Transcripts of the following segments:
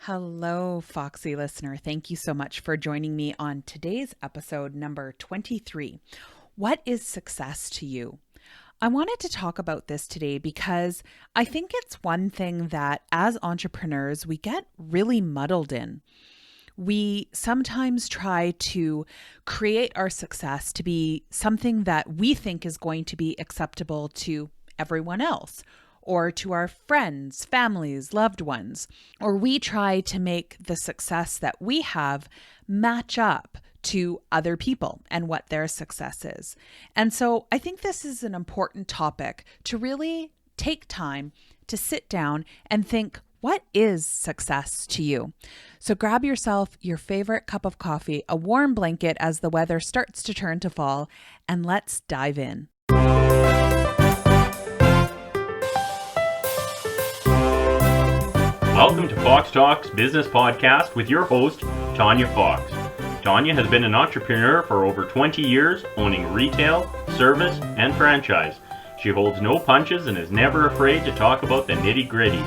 Hello, Foxy listener. Thank you so much for joining me on today's episode number 23. What is success to you? I wanted to talk about this today because I think it's one thing that as entrepreneurs, we get really muddled in. We sometimes try to create our success to be something that we think is going to be acceptable to everyone else, or to our friends, families, loved ones, or we try to make the success that we have match up to other people and what their success is. And so I think this is an important topic to really take time to sit down and think, what is success to you? So grab yourself your favorite cup of coffee, a warm blanket as the weather starts to turn to fall, and let's dive in. Welcome to Fox Talks Business Podcast with your host, Tanya Fox. Tanya has been an entrepreneur for over 20 years, owning retail, service, and franchise. She holds no punches and is never afraid to talk about the nitty-gritty.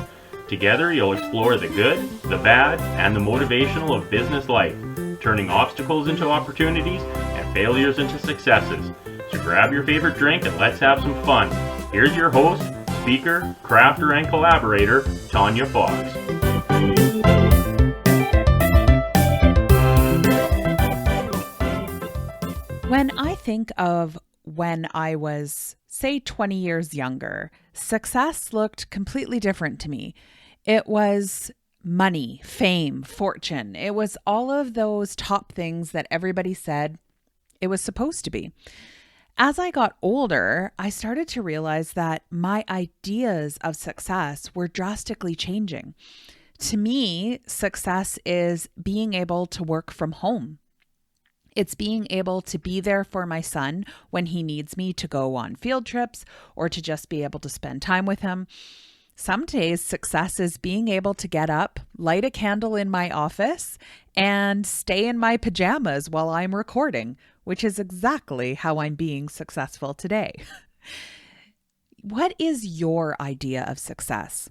Together, you'll explore the good, the bad, and the motivational of business life, turning obstacles into opportunities and failures into successes. So grab your favorite drink and let's have some fun. Here's your host, speaker, crafter, and collaborator, Tanya Fox. When I think of when I was, say, 20 years younger, success looked completely different to me. It was money, fame, fortune. It was all of those top things that everybody said it was supposed to be. As I got older, I started to realize that my ideas of success were drastically changing. To me, success is being able to work from home. It's being able to be there for my son when he needs me to go on field trips or to just be able to spend time with him. Some days, success is being able to get up, light a candle in my office, and stay in my pajamas while I'm recording, which is exactly how I'm being successful today. What is your idea of success?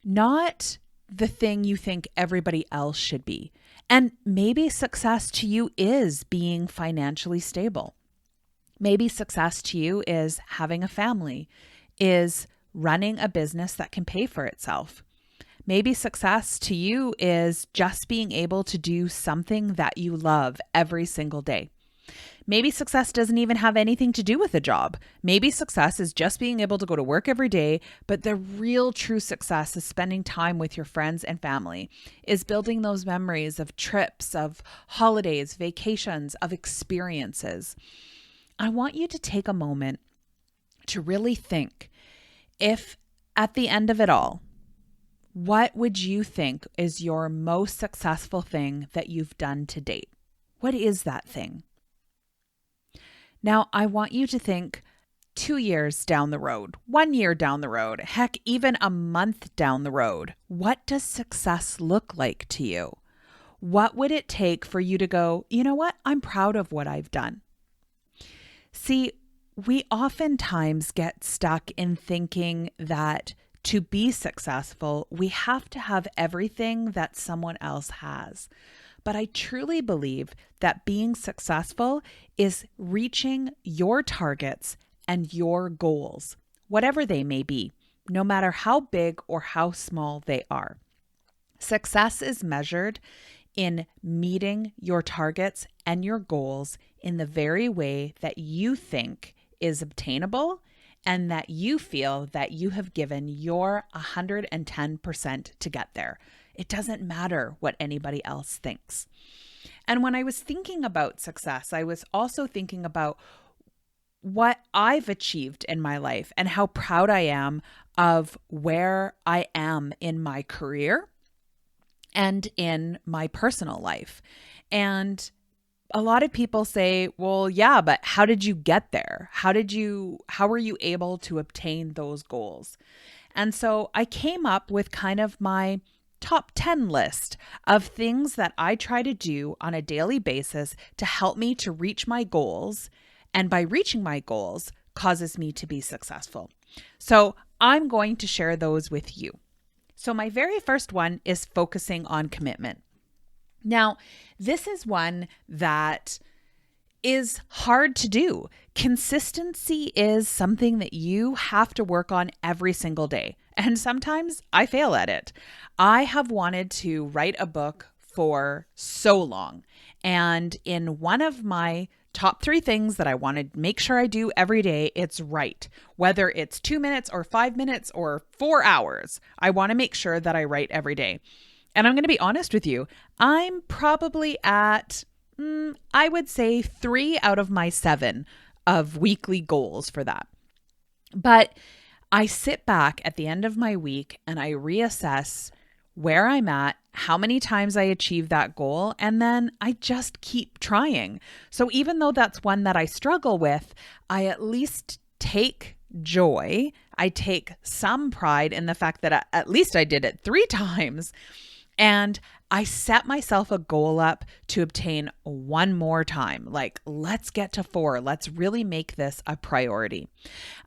Not the thing you think everybody else should be. And maybe success to you is being financially stable. Maybe success to you is having a family, is running a business that can pay for itself. Maybe success to you is just being able to do something that you love every single day. Maybe success doesn't even have anything to do with a job. Maybe success is just being able to go to work every day, but the real true success is spending time with your friends and family, is building those memories of trips, of holidays, vacations, of experiences. I want you to take a moment to really think, if at the end of it all, what would you think is your most successful thing that you've done to date? What is that thing? Now, I want you to think 2 years down the road, 1 year down the road, heck, even a month down the road. What does success look like to you? What would it take for you to go, you know what? I'm proud of what I've done. See, we oftentimes get stuck in thinking that to be successful, we have to have everything that someone else has. But I truly believe that being successful is reaching your targets and your goals, whatever they may be, no matter how big or how small they are. Success is measured in meeting your targets and your goals in the very way that you think is obtainable and that you feel that you have given your 110% to get there. It doesn't matter what anybody else thinks. And when I was thinking about success, I was also thinking about what I've achieved in my life and how proud I am of where I am in my career and in my personal life. And a lot of people say, well, yeah, but how did you get there? How were you able to obtain those goals? And so I came up with kind of my top 10 list of things that I try to do on a daily basis to help me to reach my goals. And by reaching my goals causes me to be successful. So I'm going to share those with you. So my very first one is focusing on commitment. Now, this is one that is hard to do. Consistency is something that you have to work on every single day. And sometimes I fail at it. I have wanted to write a book for so long. And in one of my top 3 things that I want to make sure I do every day, it's write. Whether it's 2 minutes or 5 minutes or 4 hours, I want to make sure that I write every day. And I'm going to be honest with you, I'm probably at, I would say 3 out of my 7 of weekly goals for that. But I sit back at the end of my week and I reassess where I'm at, how many times I achieve that goal, and then I just keep trying. So even though that's one that I struggle with, I at least take joy. I take some pride in the fact that at least I did it 3 times. And I set myself a goal up to obtain 1 more time. Like, let's get to 4. Let's really make this a priority.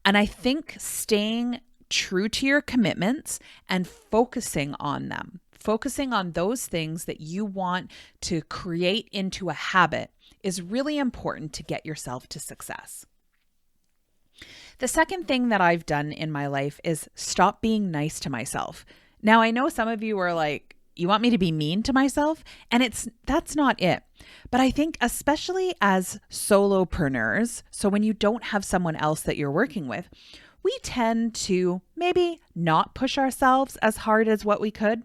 And I think staying true to your commitments and focusing on them, focusing on those things that you want to create into a habit is really important to get yourself to success. The second thing that I've done in my life is stop being nice to myself. Now, I know some of you are like, you want me to be mean to myself? And that's not it. But I think especially as solopreneurs, so when you don't have someone else that you're working with, we tend to maybe not push ourselves as hard as what we could.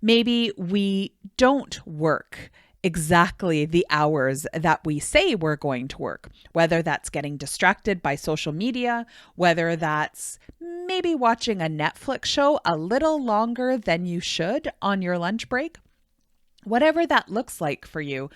Maybe we don't work exactly the hours that we say we're going to work, whether that's getting distracted by social media, whether that's maybe watching a Netflix show a little longer than you should on your lunch break. Whatever that looks like for you,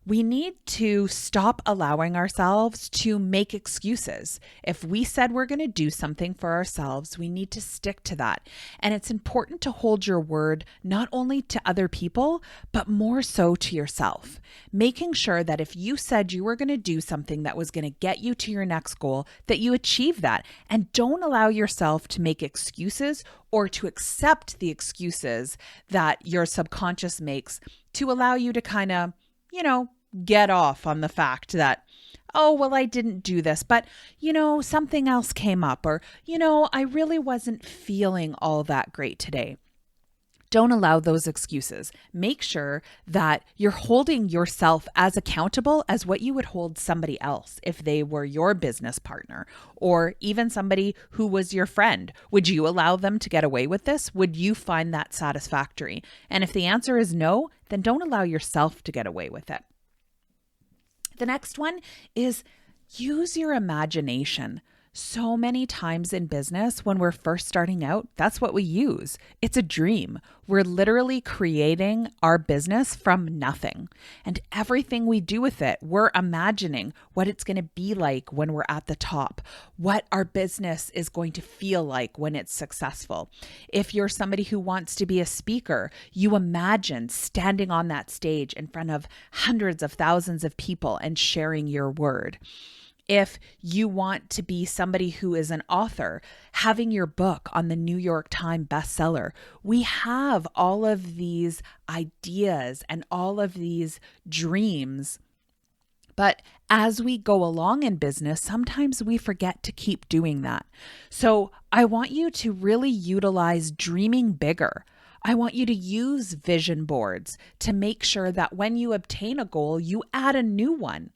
we need to stop allowing ourselves to make excuses. If we said we're going to do something for ourselves, we need to stick to that. And it's important to hold your word not only to other people, but more so to yourself. Making sure that if you said you were going to do something that was going to get you to your next goal, that you achieve that. And don't allow yourself to make excuses or to accept the excuses that your subconscious makes to allow you to kind of, get off on the fact that, oh, well, I didn't do this, but, something else came up, or, I really wasn't feeling all that great today. Don't allow those excuses. Make sure that you're holding yourself as accountable as what you would hold somebody else if they were your business partner or even somebody who was your friend. Would you allow them to get away with this? Would you find that satisfactory? And if the answer is no, then don't allow yourself to get away with it. The next one is use your imagination. So many times in business, when we're first starting out, that's what we use. It's a dream. We're literally creating our business from nothing. And everything we do with it, we're imagining what it's going to be like when we're at the top, what our business is going to feel like when it's successful. If you're somebody who wants to be a speaker, you imagine standing on that stage in front of hundreds of thousands of people and sharing your word. If you want to be somebody who is an author, having your book on the New York Times bestseller, we have all of these ideas and all of these dreams. But as we go along in business, sometimes we forget to keep doing that. So I want you to really utilize dreaming bigger. I want you to use vision boards to make sure that when you obtain a goal, you add a new one.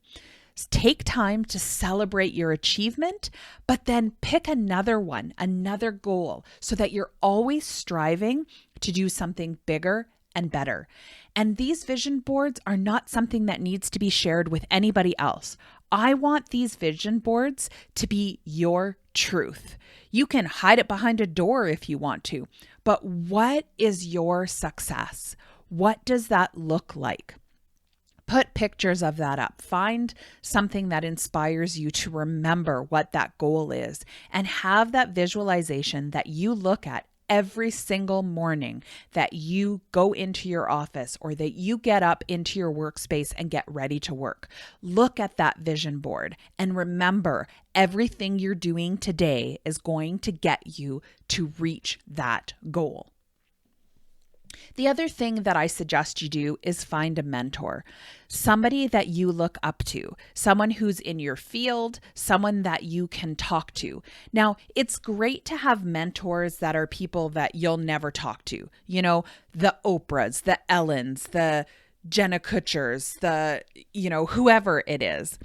Take time to celebrate your achievement, but then pick another one, another goal, so that you're always striving to do something bigger and better. And these vision boards are not something that needs to be shared with anybody else. I want these vision boards to be your truth. You can hide it behind a door if you want to, but what is your success? What does that look like? Put pictures of that up. Find something that inspires you to remember what that goal is and have that visualization that you look at every single morning that you go into your office or that you get up into your workspace and get ready to work. Look at that vision board and remember everything you're doing today is going to get you to reach that goal. The other thing that I suggest you do is find a mentor, somebody that you look up to, someone who's in your field, someone that you can talk to. Now, it's great to have mentors that are people that you'll never talk to, the Oprahs, the Ellens, the Jenna Kutchers, whoever it is.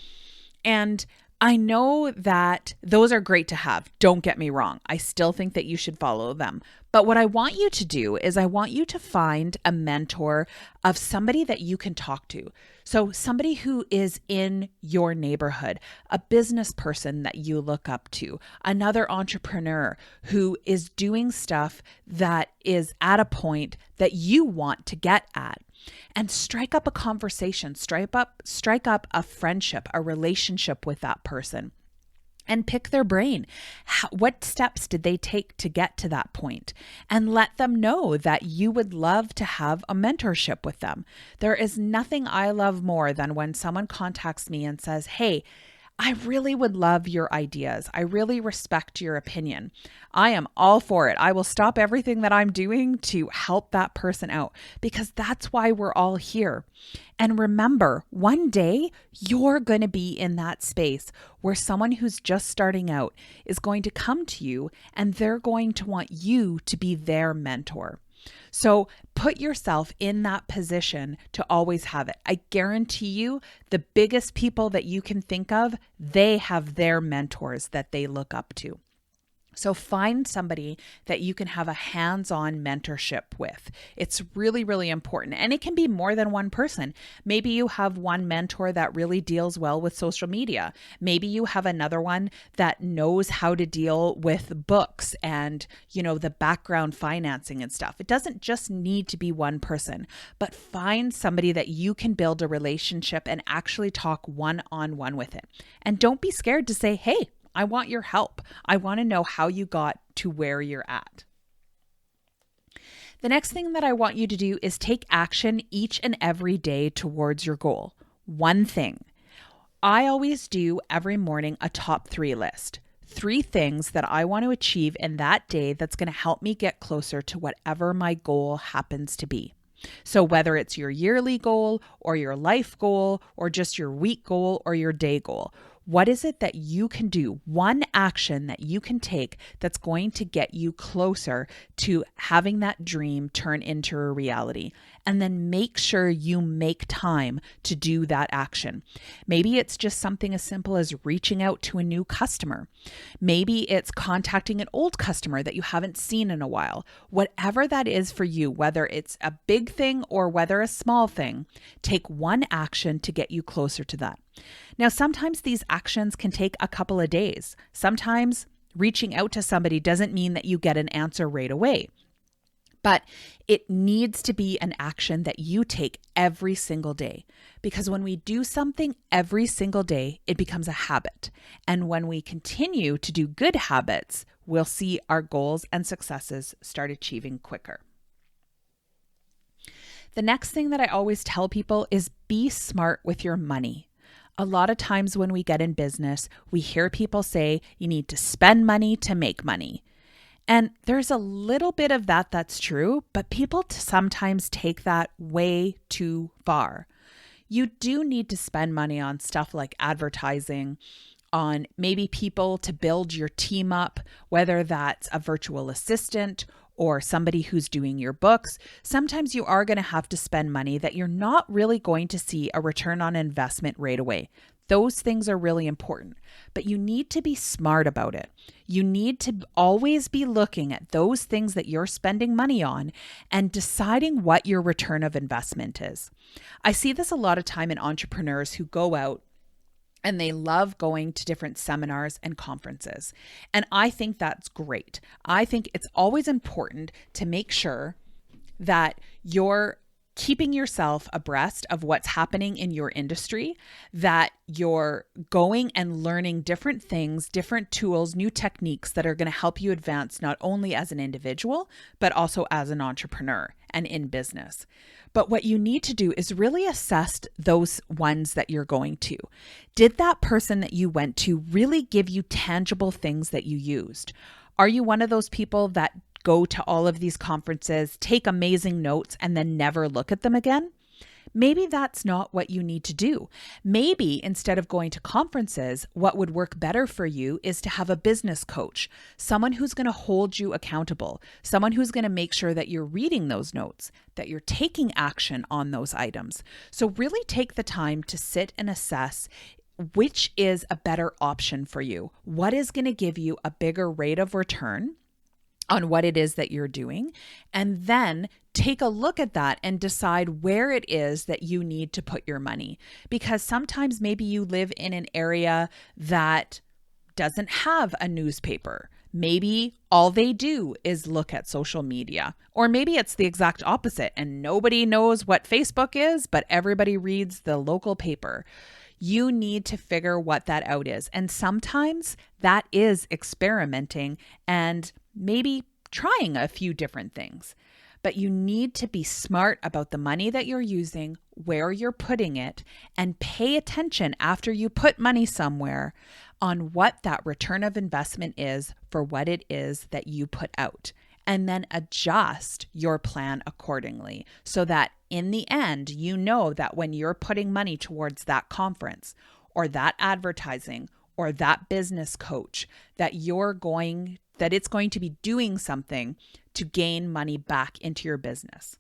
And I know that those are great to have. Don't get me wrong. I still think that you should follow them. But what I want you to do is I want you to find a mentor of somebody that you can talk to. So somebody who is in your neighborhood, a business person that you look up to, another entrepreneur who is doing stuff that is at a point that you want to get at. And strike up a conversation, strike up a friendship, a relationship with that person, and pick their brain. What steps did they take to get to that point? And let them know that you would love to have a mentorship with them. There is nothing I love more than when someone contacts me and says, "Hey, I really would love your ideas. I really respect your opinion. I am all for it. I will stop everything that I'm doing to help that person out," because that's why we're all here. And remember, one day you're going to be in that space where someone who's just starting out is going to come to you and they're going to want you to be their mentor. So put yourself in that position to always have it. I guarantee you the biggest people that you can think of, they have their mentors that they look up to. So find somebody that you can have a hands-on mentorship with. It's really, really important. And it can be more than one person. Maybe you have one mentor that really deals well with social media. Maybe you have another one that knows how to deal with books and, the background financing and stuff. It doesn't just need to be one person, but find somebody that you can build a relationship and actually talk one-on-one with it. And don't be scared to say, "Hey, I want your help. I want to know how you got to where you're at." The next thing that I want you to do is take action each and every day towards your goal. One thing. I always do every morning a top 3 list. 3 things that I want to achieve in that day that's going to help me get closer to whatever my goal happens to be. So whether it's your yearly goal or your life goal or just your week goal or your day goal, what is it that you can do? One action that you can take that's going to get you closer to having that dream turn into a reality. And then make sure you make time to do that action. Maybe it's just something as simple as reaching out to a new customer. Maybe it's contacting an old customer that you haven't seen in a while. Whatever that is for you, whether it's a big thing or whether a small thing, take one action to get you closer to that. Now, sometimes these actions can take a couple of days. Sometimes reaching out to somebody doesn't mean that you get an answer right away. But it needs to be an action that you take every single day. Because when we do something every single day, it becomes a habit. And when we continue to do good habits, we'll see our goals and successes start achieving quicker. The next thing that I always tell people is be smart with your money. A lot of times when we get in business, we hear people say you need to spend money to make money. And there's a little bit of that that's true, but people sometimes take that way too far. You do need to spend money on stuff like advertising, on maybe people to build your team up, whether that's a virtual assistant or somebody who's doing your books. Sometimes you are going to have to spend money that you're not really going to see a return on investment right away. Those things are really important, but you need to be smart about it. You need to always be looking at those things that you're spending money on and deciding what your return of investment is. I see this a lot of time in entrepreneurs who go out and they love going to different seminars and conferences. And I think that's great. I think it's always important to make sure that you're keeping yourself abreast of what's happening in your industry, that you're going and learning different things, different tools, new techniques that are going to help you advance not only as an individual, but also as an entrepreneur and in business. But what you need to do is really assess those ones that you're going to. Did that person that you went to really give you tangible things that you used? Are you one of those people that go to all of these conferences, take amazing notes, and then never look at them again? Maybe that's not what you need to do. Maybe instead of going to conferences, what would work better for you is to have a business coach, someone who's going to hold you accountable, someone who's going to make sure that you're reading those notes, that you're taking action on those items. So really take the time to sit and assess which is a better option for you. What is going to give you a bigger rate of return on what it is that you're doing, and then take a look at that and decide where it is that you need to put your money. Because sometimes maybe you live in an area that doesn't have a newspaper. Maybe all they do is look at social media. Or maybe it's the exact opposite and nobody knows what Facebook is, but everybody reads the local paper. You need to figure what that out is. And sometimes that is experimenting and maybe trying a few different things. But you need to be smart about the money that you're using, where you're putting it, and pay attention after you put money somewhere on what that return of investment is for what it is that you put out. And then adjust your plan accordingly so that in the end, you know that when you're putting money towards that conference or that advertising or that business coach, that it's going to be doing something to gain money back into your business.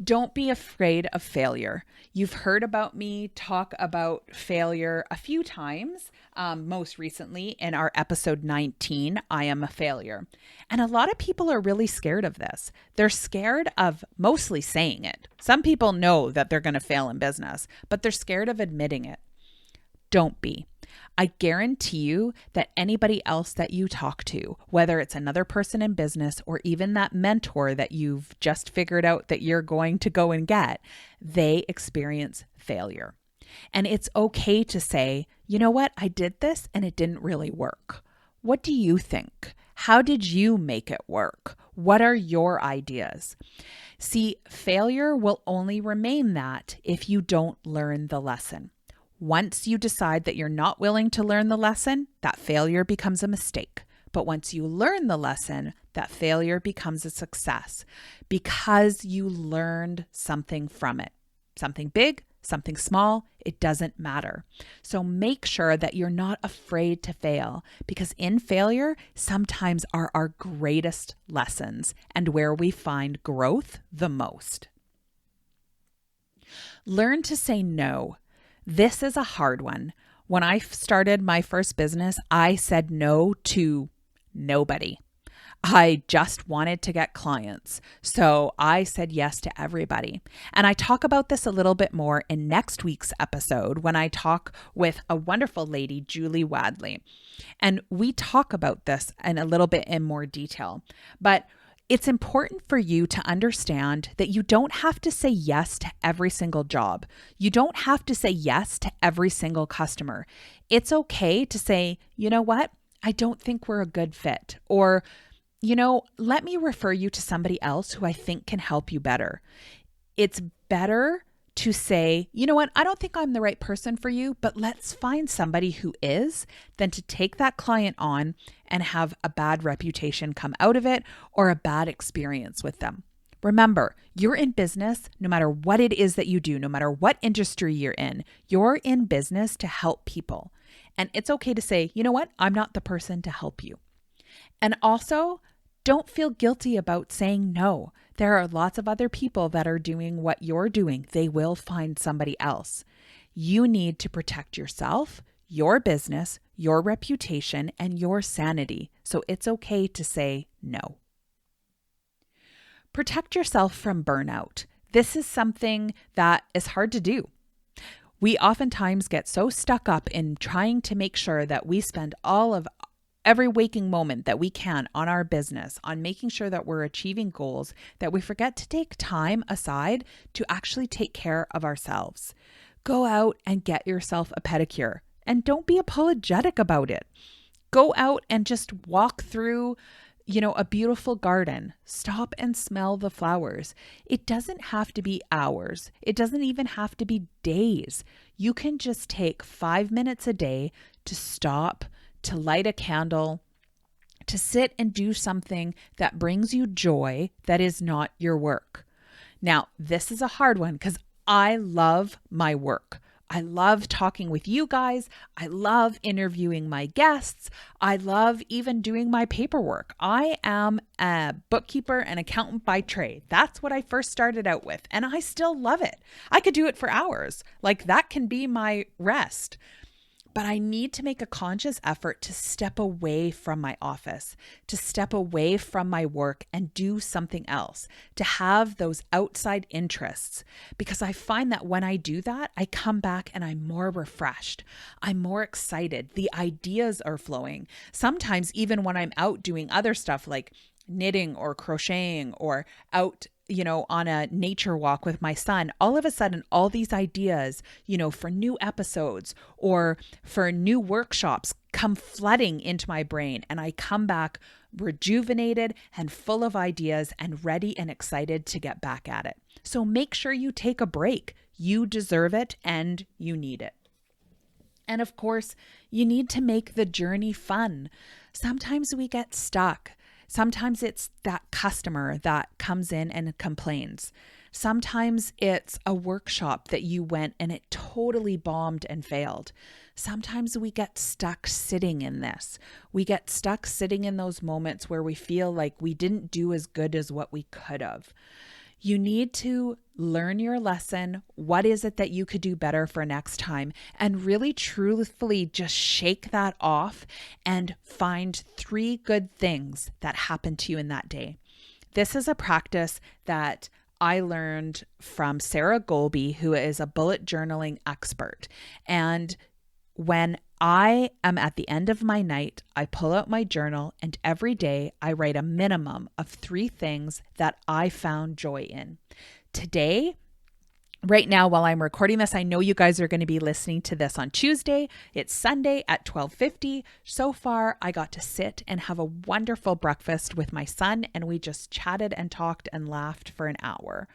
Don't be afraid of failure. You've heard about me talk about failure a few times, most recently in our episode 19, I Am a Failure. And a lot of people are really scared of this. They're scared of mostly saying it. Some people know that they're going to fail in business, but they're scared of admitting it. Don't be. I guarantee you that anybody else that you talk to, whether it's another person in business or even that mentor that you've just figured out that you're going to go and get, they experience failure. And it's okay to say, you know what, I did this and it didn't really work. What do you think? How did you make it work? What are your ideas? See, failure will only remain that if you don't learn the lesson. Once you decide that you're not willing to learn the lesson, that failure becomes a mistake. But once you learn the lesson, that failure becomes a success because you learned something from it. Something big, something small, it doesn't matter. So make sure that you're not afraid to fail because in failure, sometimes are our greatest lessons and where we find growth the most. Learn to say no. This is a hard one. When I started my first business, I said no to nobody. I just wanted to get clients. So I said yes to everybody. And I talk about this a little bit more in next week's episode when I talk with a wonderful lady, Julie Wadley. And we talk about this in a little bit in more detail. But it's important for you to understand that you don't have to say yes to every single job. You don't have to say yes to every single customer. It's okay to say, you know what? I don't think we're a good fit. Or, let me refer you to somebody else who I think can help you better. It's better to say, you know what, I don't think I'm the right person for you, but let's find somebody who is, than to take that client on and have a bad reputation come out of it or a bad experience with them. Remember, you're in business no matter what it is that you do, no matter what industry you're in business to help people. And it's okay to say, you know what, I'm not the person to help you. And also, don't feel guilty about saying no. There are lots of other people that are doing what you're doing. They will find somebody else. You need to protect yourself, your business, your reputation, and your sanity. So it's okay to say no. Protect yourself from burnout. This is something that is hard to do. We oftentimes get so stuck up in trying to make sure that we spend all of every waking moment that we can on our business, on making sure that we're achieving goals, that we forget to take time aside to actually take care of ourselves. Go out and get yourself a pedicure and don't be apologetic about it. Go out and just walk through, a beautiful garden. Stop and smell the flowers. It doesn't have to be hours. It doesn't even have to be days. You can just take 5 minutes a day to stop, to light a candle, to sit and do something that brings you joy that is not your work. Now, this is a hard one because I love my work. I love talking with you guys. I love interviewing my guests. I love even doing my paperwork. I am a bookkeeper and accountant by trade. That's what I first started out with, and I still love it. I could do it for hours. Like, that can be my rest. But I need to make a conscious effort to step away from my office, to step away from my work and do something else, to have those outside interests. Because I find that when I do that, I come back and I'm more refreshed. I'm more excited. The ideas are flowing. Sometimes even when I'm out doing other stuff like knitting or crocheting or out on a nature walk with my son, all of a sudden, all these ideas, for new episodes or for new workshops come flooding into my brain. And I come back rejuvenated and full of ideas and ready and excited to get back at it. So make sure you take a break. You deserve it and you need it. And of course, you need to make the journey fun. Sometimes we get stuck. Sometimes it's that customer that comes in and complains. Sometimes it's a workshop that you went and it totally bombed and failed. Sometimes we get stuck sitting in this. We get stuck sitting in those moments where we feel like we didn't do as good as what we could have. You need to learn your lesson. What is it that you could do better for next time? And really truthfully just shake that off and find 3 good things that happened to you in that day. This is a practice that I learned from Sarah Golby, who is a bullet journaling expert. And when I am at the end of my night, I pull out my journal and every day I write a minimum of 3 things that I found joy in. Today, right now, while I'm recording this, I know you guys are going to be listening to this on Tuesday. It's Sunday at 12:50. So far, I got to sit and have a wonderful breakfast with my son, and we just chatted and talked and laughed for an hour.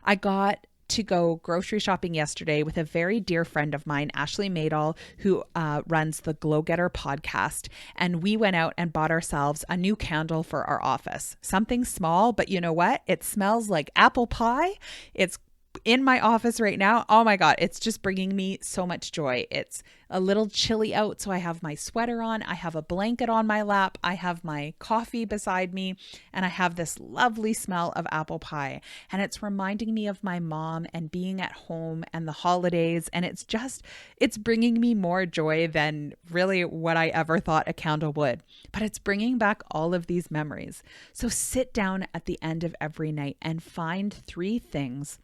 I got to go grocery shopping yesterday with a very dear friend of mine, Ashley Maydall, who runs the Glow Getter podcast. And we went out and bought ourselves a new candle for our office. Something small, but you know what? It smells like apple pie. It's in my office right now. Oh my God, it's just bringing me so much joy. It's a little chilly out, so I have my sweater on. I have a blanket on my lap. I have my coffee beside me, and I have this lovely smell of apple pie. And it's reminding me of my mom and being at home and the holidays. And it's bringing me more joy than really what I ever thought a candle would. But it's bringing back all of these memories. So sit down at the end of every night and find 3 things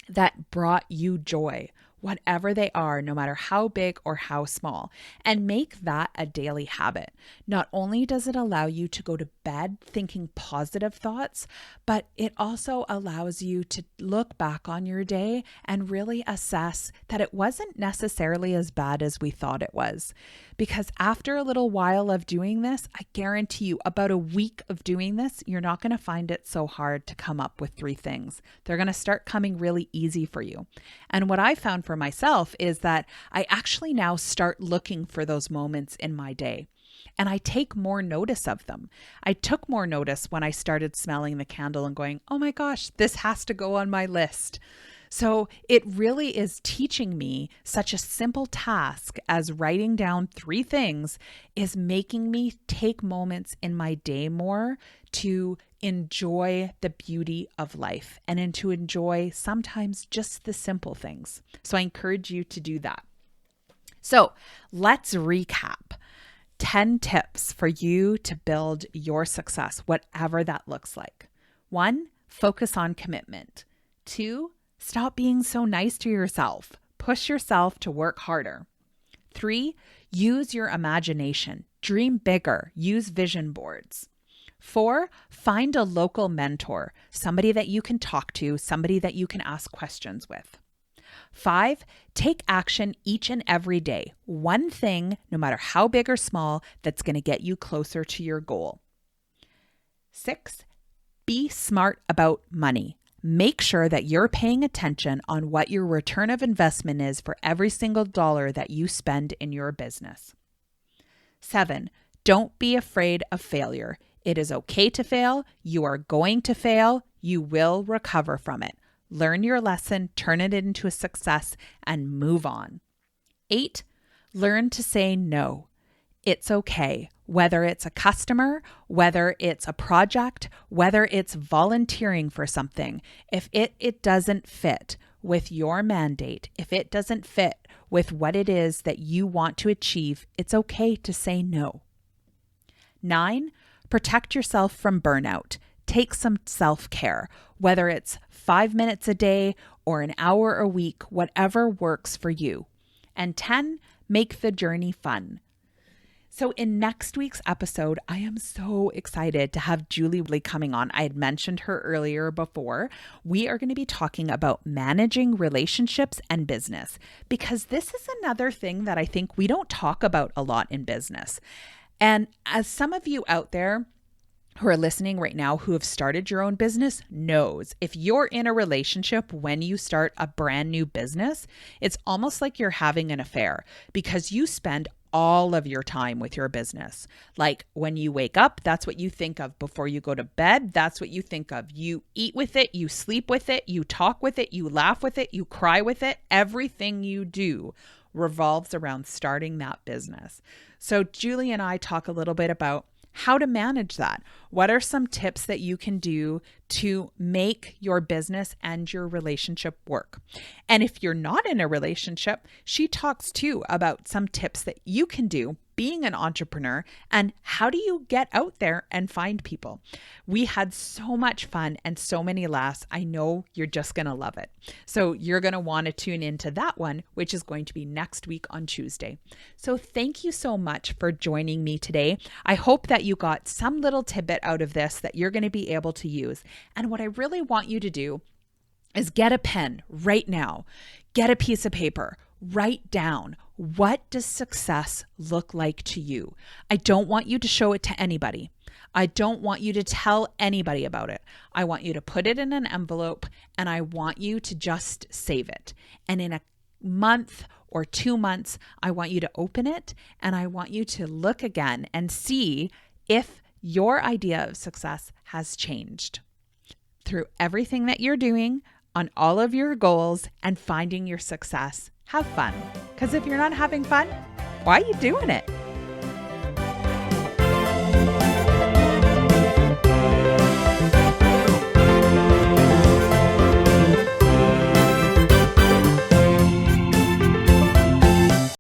that brought you joy, whatever they are, no matter how big or how small, and make that a daily habit. Not only does it allow you to go to bed thinking positive thoughts, but it also allows you to look back on your day and really assess that it wasn't necessarily as bad as we thought it was. Because after a little while of doing this, I guarantee you about a week of doing this, you're not going to find it so hard to come up with 3 things. They're going to start coming really easy for you. And what I found for myself is that I actually now start looking for those moments in my day. And I take more notice of them. I took more notice when I started smelling the candle and going, oh my gosh, this has to go on my list. So it really is teaching me such a simple task as writing down 3 things is making me take moments in my day more to enjoy the beauty of life and to enjoy sometimes just the simple things. So I encourage you to do that. So let's recap. 10 tips for you to build your success, whatever that looks like. 1, focus on commitment. 2, stop being so nice to yourself. Push yourself to work harder. 3, use your imagination. Dream bigger. Use vision boards. 4, find a local mentor, somebody that you can talk to, somebody that you can ask questions with. 5, take action each and every day. 1 thing, no matter how big or small, that's going to get you closer to your goal. 6, be smart about money. Make sure that you're paying attention on what your return of investment is for every single dollar that you spend in your business. 7, Don't be afraid of failure. It is okay to fail. You are going to fail. You will recover from it. Learn your lesson, turn it into a success, and move on. 8, learn to say no. It's okay. Whether it's a customer, whether it's a project, whether it's volunteering for something, if it doesn't fit with your mandate, if it doesn't fit with what it is that you want to achieve, it's okay to say no. 9, protect yourself from burnout. Take some self-care, whether it's 5 minutes a day or an hour a week, whatever works for you. And 10, make the journey fun. So in next week's episode, I am so excited to have Julie coming on. I had mentioned her earlier before. We are going to be talking about managing relationships and business, because this is another thing that I think we don't talk about a lot in business. And as some of you out there who are listening right now who have started your own business knows, if you're in a relationship when you start a brand new business, it's almost like you're having an affair, because you spend all of your time with your business. Like when you wake up, that's what you think of. Before you go to bed, that's what you think of. You eat with it, you sleep with it, you talk with it, you laugh with it, you cry with it. Everything you do revolves around starting that business. So Julie and I talk a little bit about how to manage that. What are some tips that you can do to make your business and your relationship work? And if you're not in a relationship, she talks too about some tips that you can do being an entrepreneur and how do you get out there and find people. We had so much fun and so many laughs. I know you're just going to love it. So you're going to want to tune into that one, which is going to be next week on Tuesday. So thank you so much for joining me today. I hope that you got some little tidbit out of this that you're going to be able to use. And what I really want you to do is get a pen right now, get a piece of paper, write down, what does success look like to you? I don't want you to show it to anybody. I don't want you to tell anybody about it. I want you to put it in an envelope and I want you to just save it. And in a month or 2 months, I want you to open it and I want you to look again and see if your idea of success has changed through everything that you're doing on all of your goals and finding your success. Have fun. Because if you're not having fun, why are you doing it?